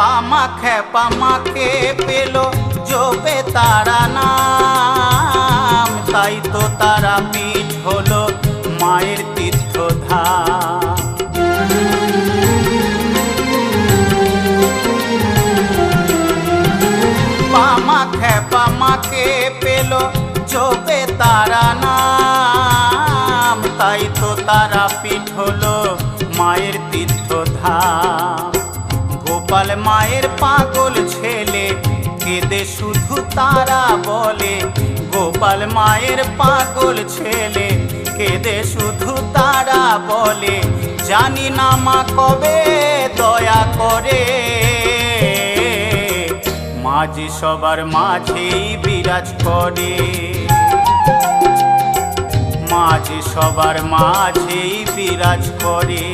পামা খেপামাকে পেল জপে তারা নাম, তাই তো তারা পীঠ হলো মায়ের তীর্থধাম। পামা খেপামাকে পেল জপে তারা নাম, তাই তো তারা পীঠ হলো মায়ের তীর্থধাম। গোপাল মায়ের পাগল ছেলে কেঁদে শুধু তারা বলে, গোপাল মায়ের পাগল ছেলে কেঁদে শুধু তারা বলে, জানি না মা কবে দয়া করে। মাঝে সবার মাঝেই বিরাজ করে, মাঝে সবার মাঝেই বিরাজ করে।